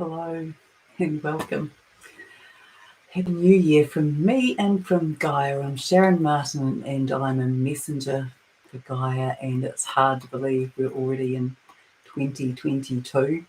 Hello and welcome. Happy New Year from me and from Gaia. I'm Sharron Martin and I'm a messenger for Gaia, and it's hard to believe we're already in 2022.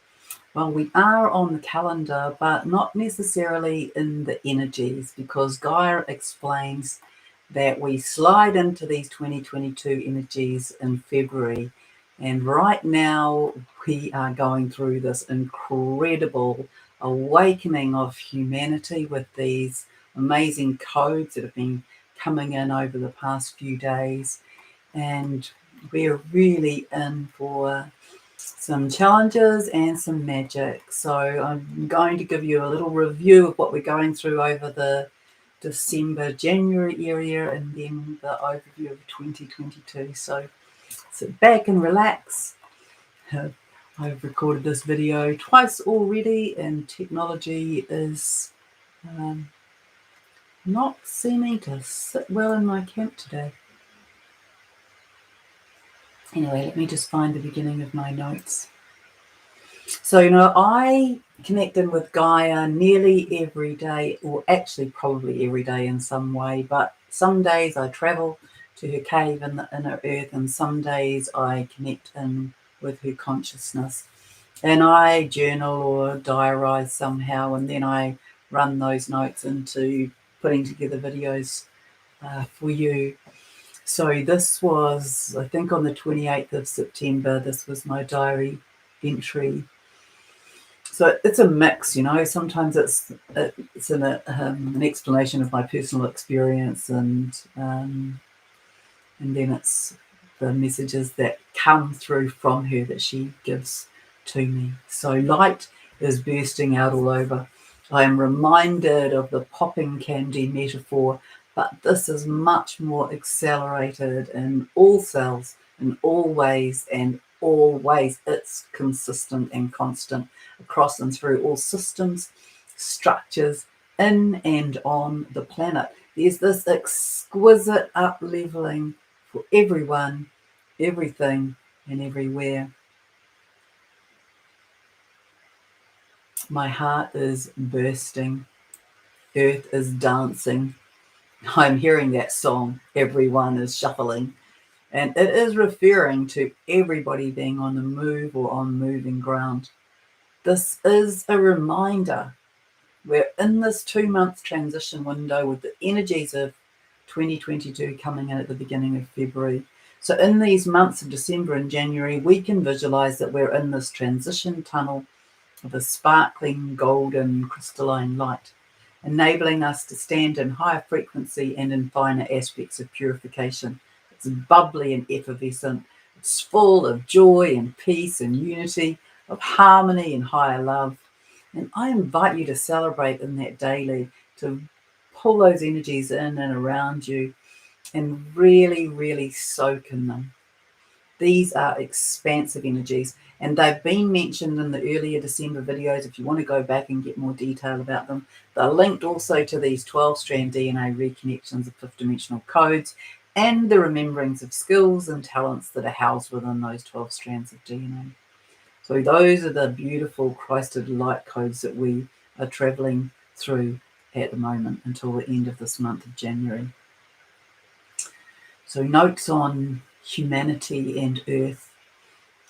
Well, we are on the calendar, but not necessarily in the energies, because Gaia explains that we slide into these 2022 energies in February. And right now, we are going through this incredible awakening of humanity with these amazing codes that have been coming in over the past few days. And we're really in for some challenges and some magic. So I'm going to give you a little review of what we're going through over the December, January area, and then the overview of 2022. So sit back and relax. I've recorded this video twice already, and technology is not seeming to sit well in my camp today. Anyway, let me just find the beginning of my notes. So, I connect in with Gaia nearly every day, or actually probably every day in some way, but some days I travel to her cave in the inner earth, and some days I connect in with her consciousness. And I journal or diarize somehow, and then I run those notes into putting together videos for you. So this was, I think, on the 28th of September, this was my diary entry. So it's a mix, sometimes it's an explanation of my personal experience, and then it's the messages that come through from her that she gives to me. So light is bursting out all over. I am reminded of the popping candy metaphor, but this is much more accelerated in all cells, in all ways, and always. It's consistent and constant across and through all systems, structures, in and on the planet. There's this exquisite up-leveling for everyone, everything, and everywhere. My heart is bursting. Earth is dancing. I'm hearing that song, Everyone is Shuffling. And it is referring to everybody being on the move or on moving ground. This is a reminder. We're in this 2-month transition window with the energies of 2022 coming in at the beginning of February. So in these months of December and January, we can visualize that we're in this transition tunnel of a sparkling golden crystalline light, enabling us to stand in higher frequency and in finer aspects of purification. It's bubbly and effervescent. It's full of joy and peace and unity, of harmony and higher love. And I invite you to celebrate in that daily, to pull those energies in and around you and really, really soak in them. These are expansive energies, and they've been mentioned in the earlier December videos if you want to go back and get more detail about them. They're linked also to these 12-strand DNA reconnections of fifth-dimensional codes and the rememberings of skills and talents that are housed within those 12 strands of DNA. So those are the beautiful Christed light codes that we are traveling through at the moment until the end of this month of January. So notes on humanity and earth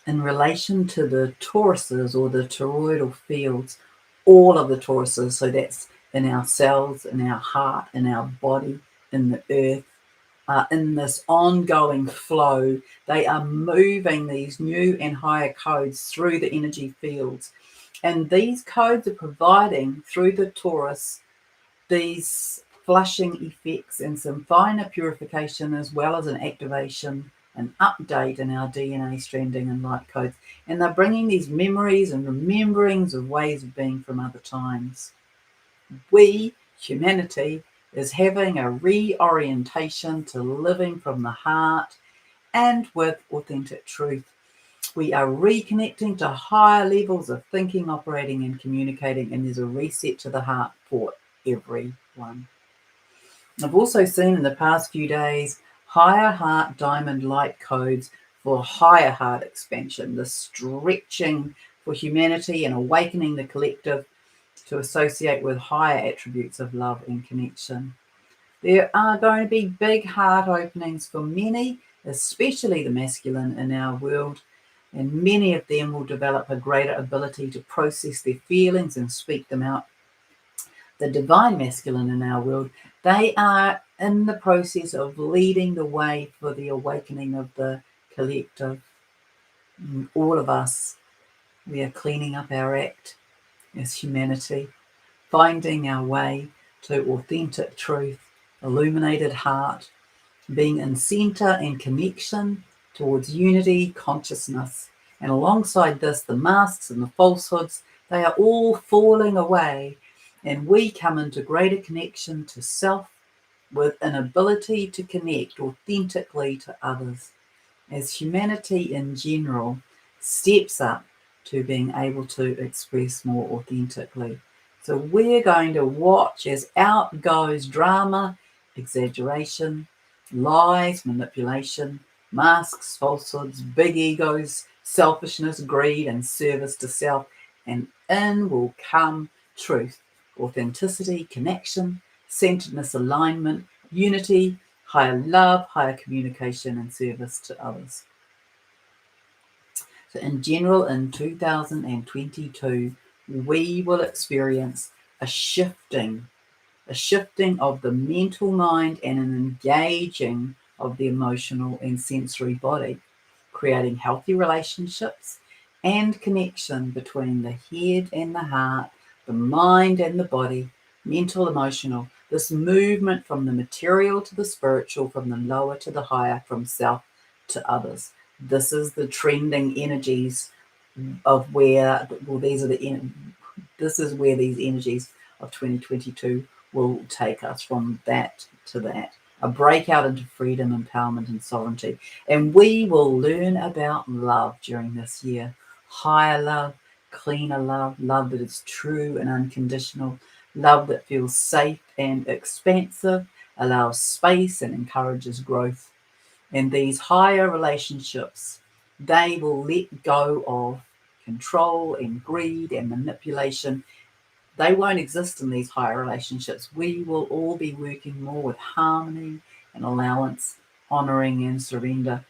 in relation to the toruses or the toroidal fields, all of the toruses, so that's in our cells, in our heart, in our body, in the earth, in this ongoing flow. They are moving these new and higher codes through the energy fields, and these codes are providing through the torus these flushing effects and some finer purification, as well as an activation, an update in our DNA stranding and light codes. And they're bringing these memories and rememberings of ways of being from other times. We, humanity, is having a reorientation to living from the heart and with authentic truth. We are reconnecting to higher levels of thinking, operating, and communicating, and there's a reset to the heart for everyone. I've also seen in the past few days higher heart diamond light codes for higher heart expansion, the stretching for humanity and awakening the collective to associate with higher attributes of love and connection. There are going to be big heart openings for many, especially the masculine in our world, and many of them will develop a greater ability to process their feelings and speak them out. The divine masculine in our world, they are in the process of leading the way for the awakening of the collective. All of us, we are cleaning up our act as humanity, finding our way to authentic truth, illuminated heart, being in center and connection towards unity, consciousness. And alongside this, the masks and the falsehoods, they are all falling away, and we come into greater connection to self with an ability to connect authentically to others, as humanity in general steps up to being able to express more authentically. So we're going to watch as out goes drama, exaggeration, lies, manipulation, masks, falsehoods, big egos, selfishness, greed, and service to self, and in will come truth, authenticity, connection, centeredness, alignment, unity, higher love, higher communication, and service to others. So in general, in 2022, we will experience a shifting of the mental mind and an engaging of the emotional and sensory body, creating healthy relationships and connection between the head and the heart, the mind and the body, mental, emotional, this movement from the material to the spiritual, from the lower to the higher, from self to others. This is the trending energies of where, well, this is where these energies of 2022 will take us, from that to that. A breakout into freedom, empowerment, and sovereignty. And we will learn about love during this year. Higher love, cleaner love, love that is true and unconditional, love that feels safe and expansive, allows space and encourages growth. And these higher relationships, they will let go of control and greed and manipulation. They won't exist in these higher relationships. We will all be working more with harmony and allowance, honoring and surrender.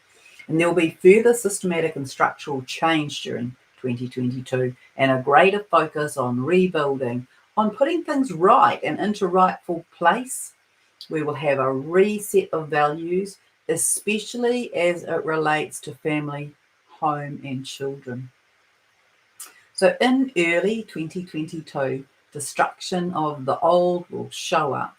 And there will be further systematic and structural change during 2022, and a greater focus on rebuilding, on putting things right and into rightful place. We will have a reset of values, especially as it relates to family, home, and children. So in early 2022, destruction of the old will show up,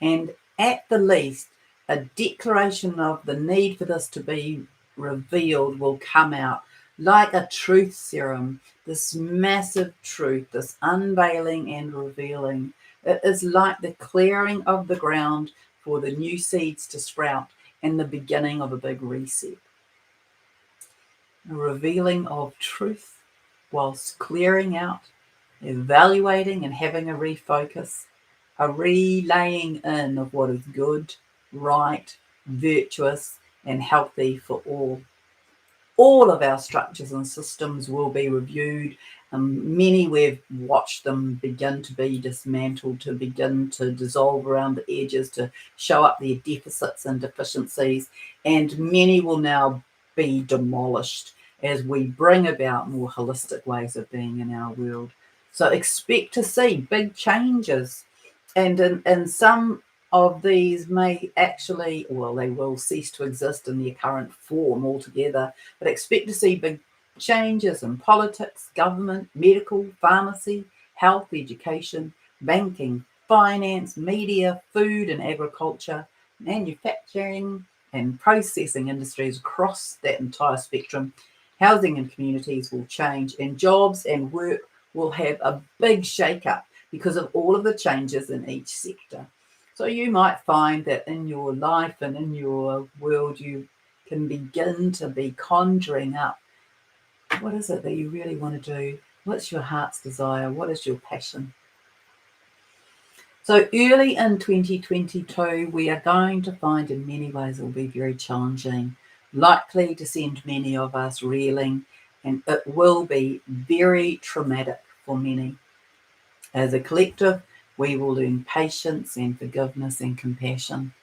and at the least, a declaration of the need for this to be revealed will come out like a truth serum, this massive truth, this unveiling and revealing. It is like the clearing of the ground for the new seeds to sprout and the beginning of a big reset. A revealing of truth whilst clearing out, evaluating and having a refocus, a relaying in of what is good, right, virtuous, and healthy for all. All of our structures and systems will be reviewed. Many, we've watched them begin to be dismantled, to begin to dissolve around the edges, to show up their deficits and deficiencies, and many will now be demolished as we bring about more holistic ways of being in our world. So expect to see big changes, and in some of these may actually, well, they will cease to exist in their current form altogether, but expect to see big changes in politics, government, medical, pharmacy, health, education, banking, finance, media, food and agriculture, manufacturing and processing industries across that entire spectrum. Housing and communities will change, and jobs and work will have a big shake-up because of all of the changes in each sector. So you might find that in your life and in your world, you can begin to be conjuring up, what is it that you really want to do? What's your heart's desire? What is your passion? So early in 2022, we are going to find in many ways it will be very challenging, likely to send many of us reeling and it will be very traumatic for many. As a collective, we will learn patience and forgiveness and compassion.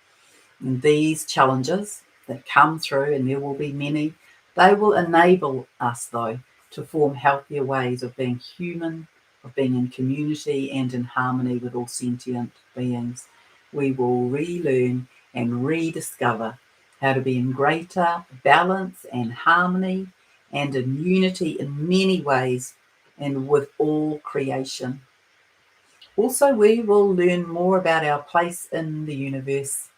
And these challenges that come through, and there will be many, they will enable us, though, to form healthier ways of being human, of being in community and in harmony with all sentient beings. We will relearn and rediscover how to be in greater balance and harmony and in unity in many ways and with all creation. Also, we will learn more about our place in the universe.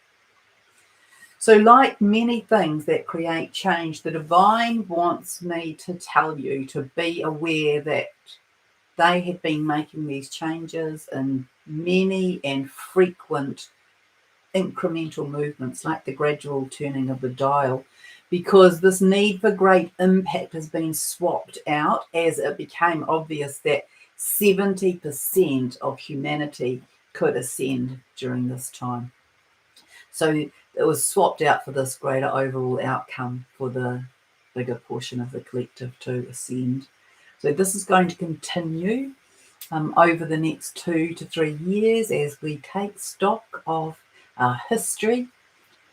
So, like many things that create change, the divine wants me to tell you to be aware that they have been making these changes in many and frequent incremental movements, like the gradual turning of the dial, because this need for great impact has been swapped out as it became obvious that 70% of humanity could ascend during this time. So it was swapped out for this greater overall outcome for the bigger portion of the collective to ascend. So this is going to continue over the next 2 to 3 years as we take stock of our history,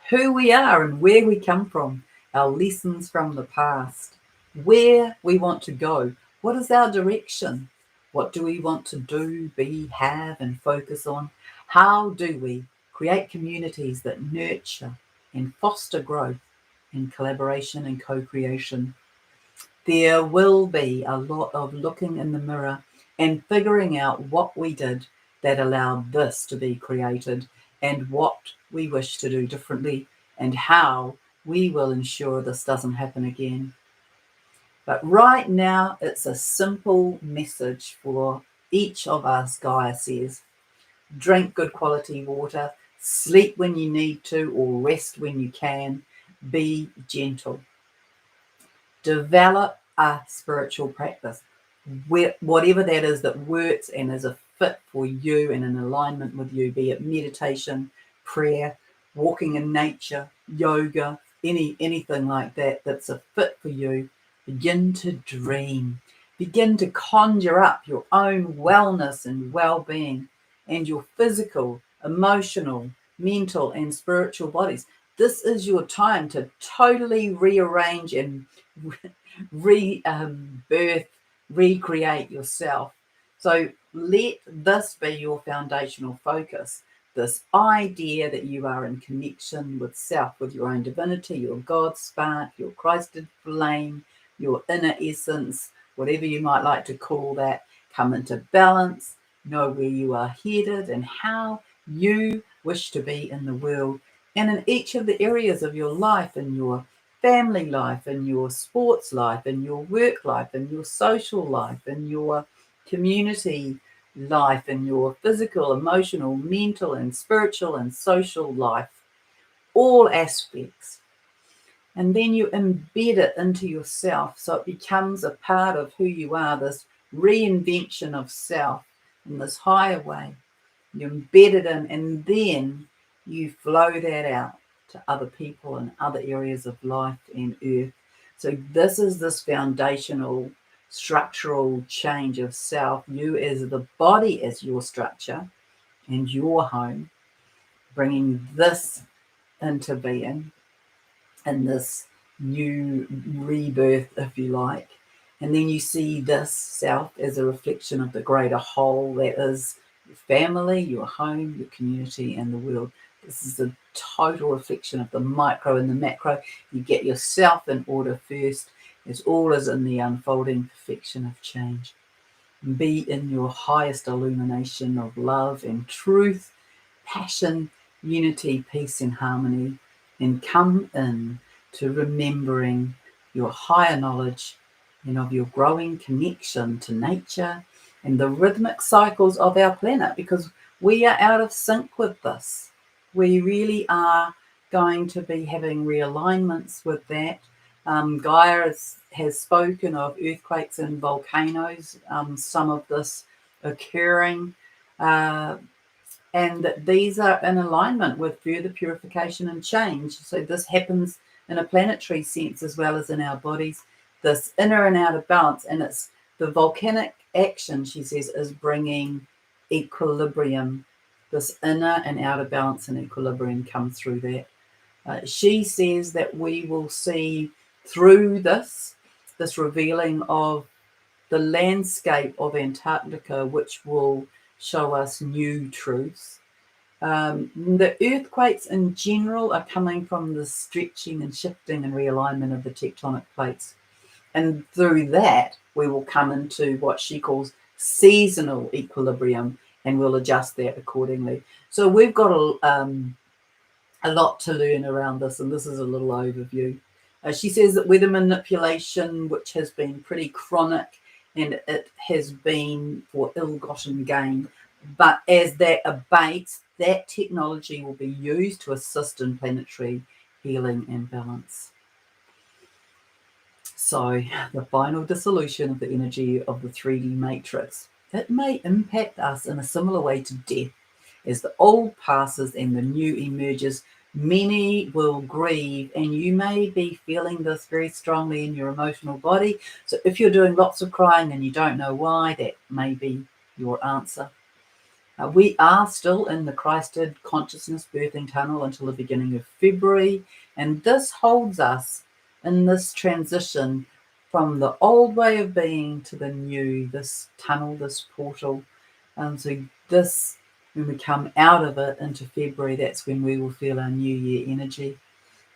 who we are and where we come from, our lessons from the past, where we want to go, what is our direction, what do we want to do, be, have, and focus on, how do we create communities that nurture and foster growth and collaboration and co-creation. There will be a lot of looking in the mirror and figuring out what we did that allowed this to be created and what we wish to do differently and how we will ensure this doesn't happen again. But right now, it's a simple message for each of us, Gaia says. Drink good quality water, sleep when you need to, or rest when you can. Be gentle. Develop a spiritual practice, whatever that is that works and is a fit for you and in alignment with you, be it meditation, prayer, walking in nature, yoga, anything like that that's a fit for you. Begin to dream. Begin to conjure up your own wellness and well-being and your physical, emotional, mental, and spiritual bodies. This is your time to totally rearrange and rebirth, recreate yourself. So let this be your foundational focus. This idea that you are in connection with self, with your own divinity, your God spark, your Christed flame, your inner essence, whatever you might like to call that, come into balance, know where you are headed and how you wish to be in the world and in each of the areas of your life, in your family life, in your sports life, in your work life, in your social life, in your community life, in your physical, emotional, mental, and spiritual and social life, all aspects. And then you embed it into yourself so it becomes a part of who you are, this reinvention of self in this higher way. You embed it in, and then you flow that out to other people and other areas of life and earth. So this is this foundational structural change of self. You as the body as your structure and your home, bringing this into being in this new rebirth, if you like. And then you see this self as a reflection of the greater whole that is your family, your home, your community, and the world. This is a total reflection of the micro and the macro. You get yourself in order first, as all is in the unfolding perfection of change. Be in your highest illumination of love and truth, passion, unity, peace, and harmony, and come in to remembering your higher knowledge and of your growing connection to nature and the rhythmic cycles of our planet, because we are out of sync with this. We really are going to be having realignments with that. Gaia has spoken of earthquakes and volcanoes, some of this occurring, and that these are in alignment with further purification and change. So this happens in a planetary sense as well as in our bodies. this inner and outer balance. And it's the volcanic action, she says, is bringing equilibrium. This inner and outer balance and equilibrium comes through that. She says that we will see through this revealing of the landscape of Antarctica, which will show us new truths. The earthquakes in general are coming from the stretching and shifting and realignment of the tectonic plates. And through that, we will come into what she calls seasonal equilibrium, and we'll adjust that accordingly. So we've got a lot to learn around this, and this is a little overview. She says that weather manipulation, which has been pretty chronic, and it has been for ill-gotten gain, but as that abates, that technology will be used to assist in planetary healing and balance. So the final dissolution of the energy of the 3D matrix, it may impact us in a similar way to death. As the old passes and the new emerges, many will grieve, and you may be feeling this very strongly in your emotional body. So if you're doing lots of crying and you don't know why, that may be your answer. We are still in the Christed consciousness birthing tunnel until the beginning of February, and this holds us in this transition from the old way of being to the new, this tunnel, this portal. So this, when we come out of it into February, that's when we will feel our new year energy.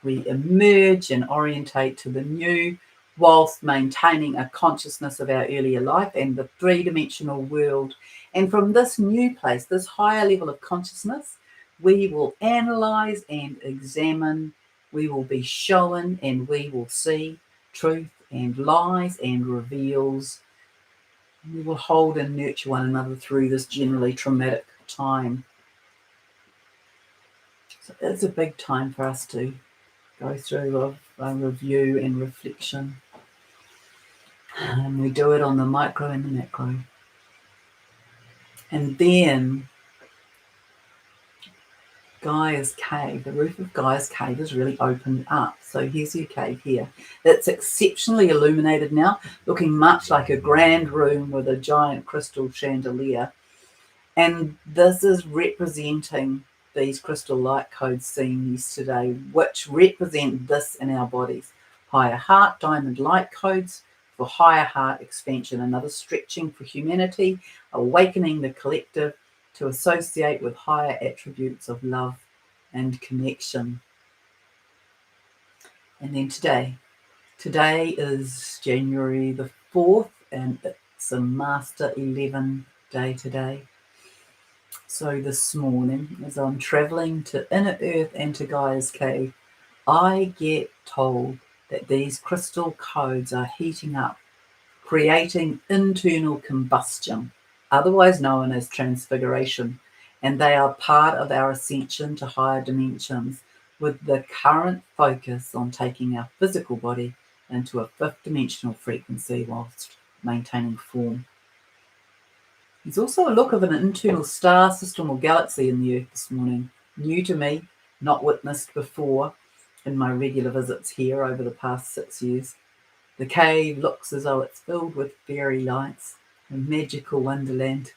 We emerge and orientate to the new, whilst maintaining a consciousness of our earlier life and the three-dimensional world. And from this new place, this higher level of consciousness, we will analyze and examine, we will be shown and we will see truth and lies and reveals. We will hold and nurture one another through this generally traumatic time. So it's a big time for us to go through a review and reflection. And we do it on the micro and the macro. And then Gaia's cave, the roof of Gaia's cave is really opened up. So here's your cave here. It's exceptionally illuminated now, looking much like a grand room with a giant crystal chandelier. And this is representing these crystal light codes seen yesterday, which represent this in our bodies. Higher heart diamond light codes for higher heart expansion, another stretching for humanity, awakening the collective to associate with higher attributes of love and connection. And then today is January the 4th, and it's a Master 11 day today. So this morning, as I'm traveling to Inner Earth and to Gaia's cave, I get told that these crystal codes are heating up, creating internal combustion, otherwise known as transfiguration, and they are part of our ascension to higher dimensions, with the current focus on taking our physical body into a fifth dimensional frequency whilst maintaining form. There's also a look of an internal star system or galaxy in the Earth this morning, new to me, not witnessed before in my regular visits here over the past 6 years. The cave looks as though it's filled with fairy lights, a magical wonderland.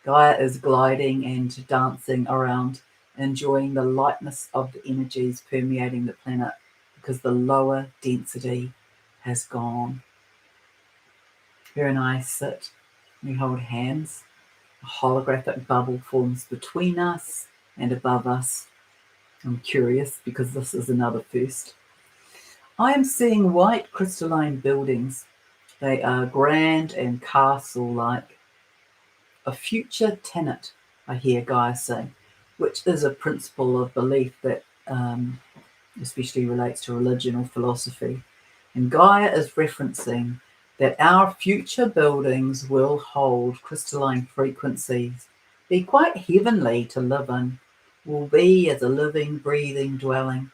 Gaia is gliding and dancing around, enjoying the lightness of the energies permeating the planet because the lower density has gone. Her and I sit, we hold hands. A holographic bubble forms between us and above us. I'm curious because this is another first. I am seeing white crystalline buildings. They are grand and castle-like. A future tenet, I hear Gaia say, which is a principle of belief that especially relates to religion or philosophy. And Gaia is referencing that our future buildings will hold crystalline frequencies, be quite heavenly to live in, will be as a living, breathing dwelling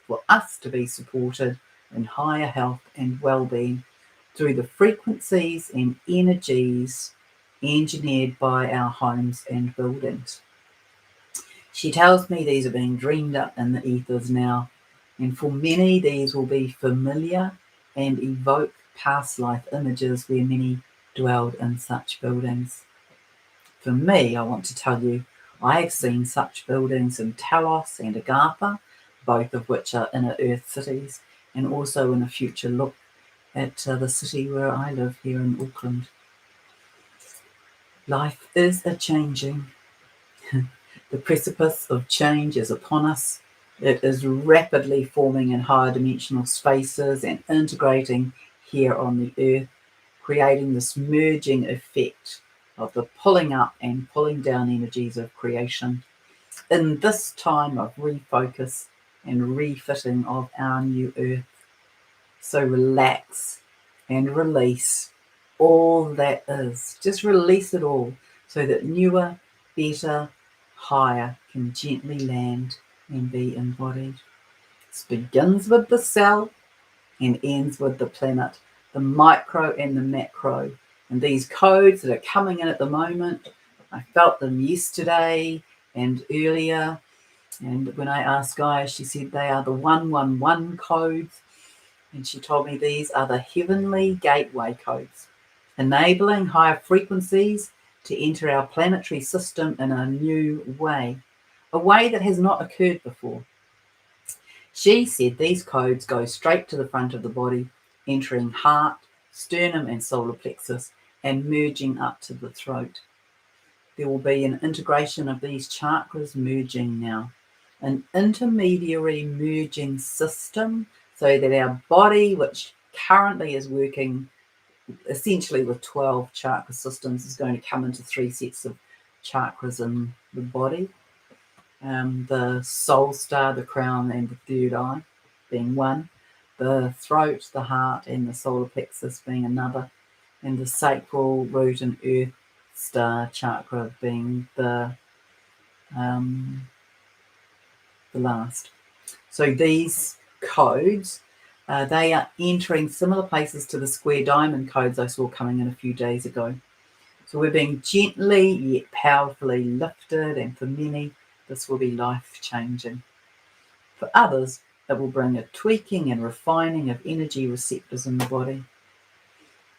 for us to be supported in higher health and well-being through the frequencies and energies engineered by our homes and buildings. She tells me these are being dreamed up in the ethers now, and for many these will be familiar and evoke past life images where many dwelled in such buildings. For me, I want to tell you, I have seen such buildings in Talos and Agartha, both of which are inner earth cities, and also in a future look at the city where I live here in Auckland. Life is a changing. The precipice of change is upon us. It is rapidly forming in higher dimensional spaces and integrating here on the earth, creating this merging effect of the pulling up and pulling down energies of creation in this time of refocus and refitting of our new earth. So relax and release all that is. Just release it all so that newer, better, higher can gently land and be embodied. This begins with the cell and ends with the planet, the micro and the macro. And these codes that are coming in at the moment, I felt them yesterday and earlier. And when I asked Gaia, she said they are the 111 codes. And she told me these are the heavenly gateway codes, enabling higher frequencies to enter our planetary system in a new way, a way that has not occurred before. She said these codes go straight to the front of the body, entering heart, sternum and solar plexus, and merging up to the throat. There will be an integration of these chakras merging now, an intermediary merging system, so that our body, which currently is working essentially with 12 chakra systems, is going to come into 3 sets of chakras in the body. The soul star, the crown, and the third eye being one, the throat, the heart, and the solar plexus being another, and the sacral, root, and earth star chakra being the last. So these codes, they are entering similar places to the square diamond codes I saw coming in a few days ago. So we're being gently yet powerfully lifted, and for many, this will be life-changing. For others, it will bring a tweaking and refining of energy receptors in the body.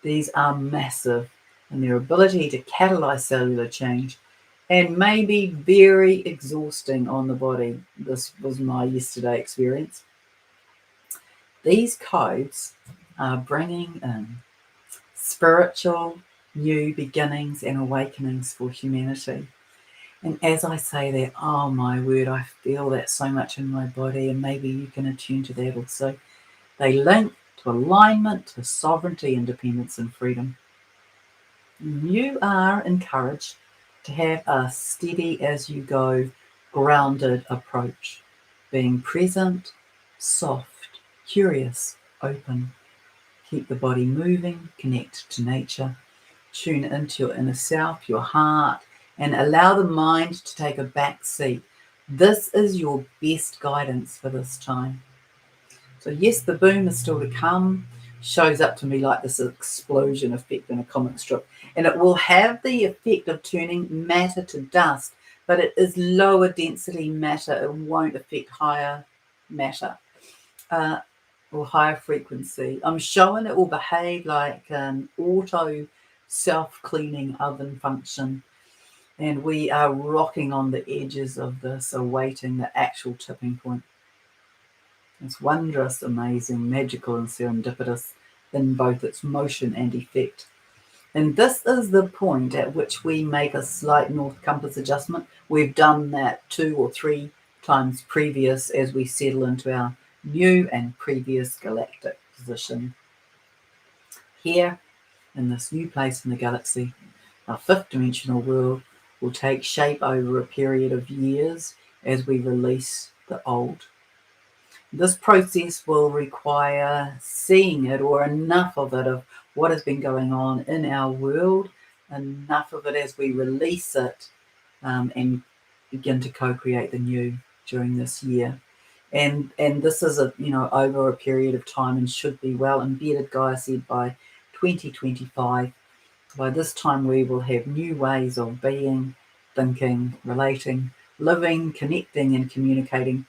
These are massive in their ability to catalyze cellular change and may be very exhausting on the body. This was my yesterday experience. These codes are bringing in spiritual new beginnings and awakenings for humanity. And as I say that, oh my word, I feel that so much in my body, and maybe you can attune to that also. They link to alignment, to sovereignty, independence, and freedom. You are encouraged to have a steady as you go, grounded approach, being present, soft, curious, open. Keep the body moving, connect to nature, tune into your inner self, your heart, and allow the mind to take a back seat. This is your best guidance for this time. So yes, the boom is still to come. Shows up to me like this explosion effect in a comic strip, and it will have the effect of turning matter to dust, but it is lower density matter. It won't affect higher matter or higher frequency. I'm showing it will behave like an auto self-cleaning oven function, and we are rocking on the edges of this, awaiting the actual tipping point. It's wondrous, amazing, magical, and serendipitous in both its motion and effect. And this is the point at which we make a slight north compass adjustment. We've done that 2 or 3 times previous as we settle into our new and previous galactic position. Here, in this new place in the galaxy, our 5th dimensional world will take shape over a period of years as we release the old. This process will require seeing it, or enough of it, of what has been going on in our world, enough of it as we release it and begin to co-create the new during this year. And this is over a period of time, and should be well embedded, Gaia said, by 2025. By this time we will have new ways of being, thinking, relating, living, connecting and communicating,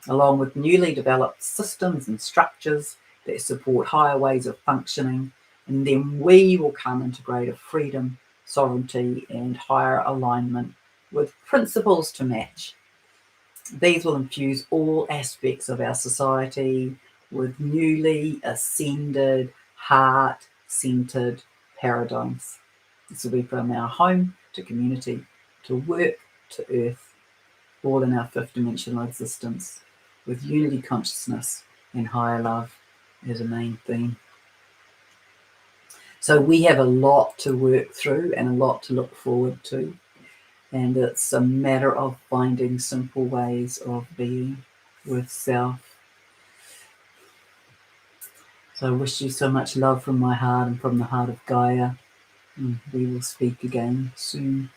along with newly developed systems and structures that support higher ways of functioning, and then we will come into greater freedom, sovereignty, and higher alignment with principles to match. These will infuse all aspects of our society with newly ascended, heart-centered paradigms. This will be from our home to community, to work, to earth, all in our fifth dimensional existence, with unity consciousness and higher love as a main theme. So we have a lot to work through and a lot to look forward to. And it's a matter of finding simple ways of being with self. So I wish you so much love from my heart and from the heart of Gaia. We will speak again soon.